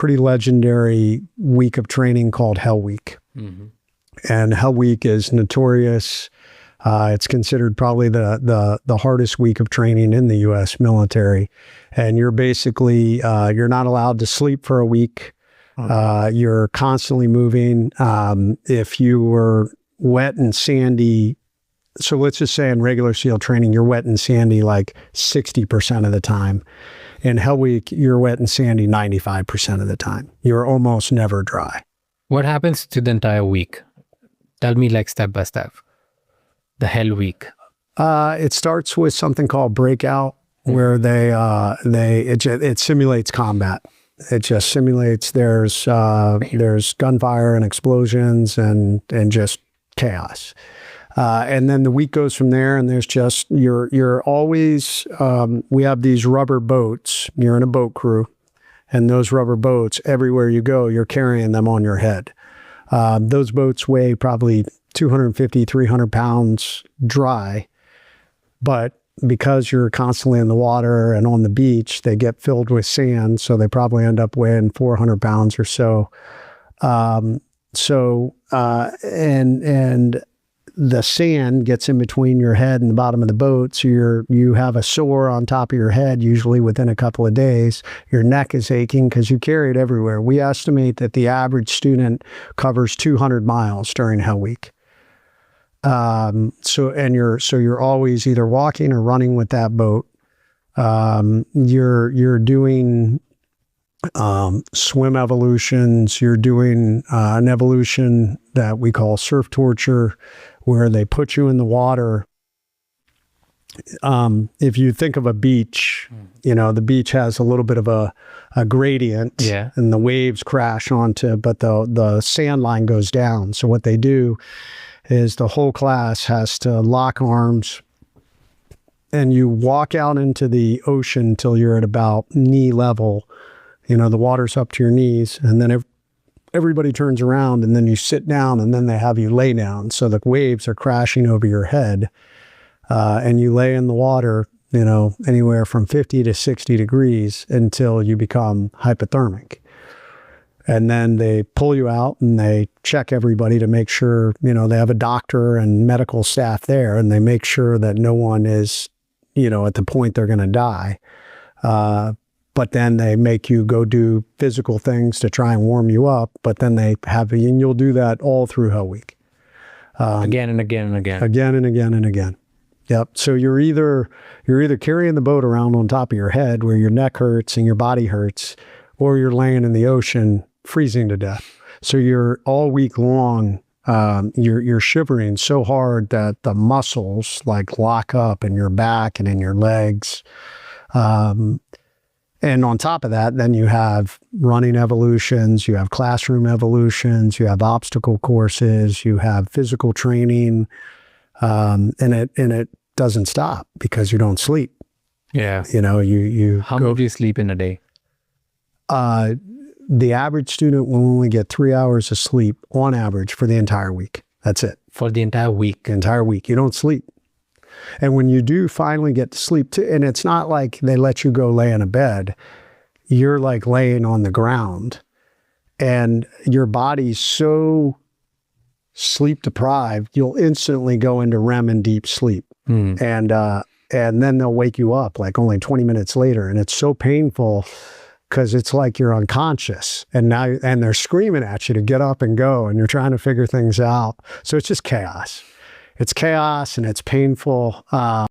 pretty legendary week of training called Hell Week. And Hell Week is notorious. It's considered probably the hardest week of training in the U.S. military. And you're basically, you're not allowed to sleep for a week. You're constantly moving. If you were wet and sandy, so let's just say in regular SEAL training, you're wet and sandy like 60% of the time. In Hell Week, you're wet and sandy 95% of the time. You're almost never dry. What happens to the entire week? Tell me like step by step. The Hell Week. It starts with something called breakout, where it simulates combat. It just simulates there's gunfire and explosions and just chaos. And then the week goes from there, and there's just, you're always, we have these rubber boats. You're in a boat crew, and those rubber boats, everywhere you go, you're carrying them on your head. Those boats weigh probably 250, 300 pounds dry, but because you're constantly in the water and on the beach, they get filled with sand, so they probably end up weighing 400 pounds or so. And the sand gets in between your head and the bottom of the boat, so you have a sore on top of your head, usually within a couple of days. Your neck is aching because you carry it everywhere. We estimate that the average student covers 200 miles during Hell Week. So you're always either walking or running with that boat. You're doing swim evolutions. You're doing an evolution that we call surf torture, where they put you in the water. If you think of a beach, the beach has a little bit of a gradient, and the waves crash onto, but the sand line goes down. So what they do is the whole class has to lock arms, and you walk out into the ocean till you're at about knee level. The water's up to your knees, and then everybody turns around, and then you sit down, and then they have you lay down. So the waves are crashing over your head, and you lay in the water, anywhere from 50 to 60 degrees until you become hypothermic. And then they pull you out and they check everybody to make sure, they have a doctor and medical staff there, and they make sure that no one is, at the point they're going to die. But then they make you go do physical things to try and warm you up. But then they have you, and you'll do that all through Hell Week. Again and again and again. Again and again and again. Yep. So you're either carrying the boat around on top of your head where your neck hurts and your body hurts, or you're laying in the ocean freezing to death. So you're all week long, you're shivering so hard that the muscles like lock up in your back and in your legs. And on top of that, then you have running evolutions, you have classroom evolutions, you have obstacle courses, you have physical training, and it doesn't stop because you don't sleep. Yeah. How much do you sleep in a day? The average student will only get 3 hours of sleep on average for the entire week. That's it. For the entire week? The entire week. You don't sleep. And when you do finally get to sleep, and it's not like they let you go lay in a bed, you're like laying on the ground, and your body's so sleep deprived, you'll instantly go into REM and deep sleep. And then they'll wake you up like only 20 minutes later. And it's so painful because it's like you're unconscious, and they're screaming at you to get up and go, and you're trying to figure things out. So it's just chaos. It's chaos and it's painful.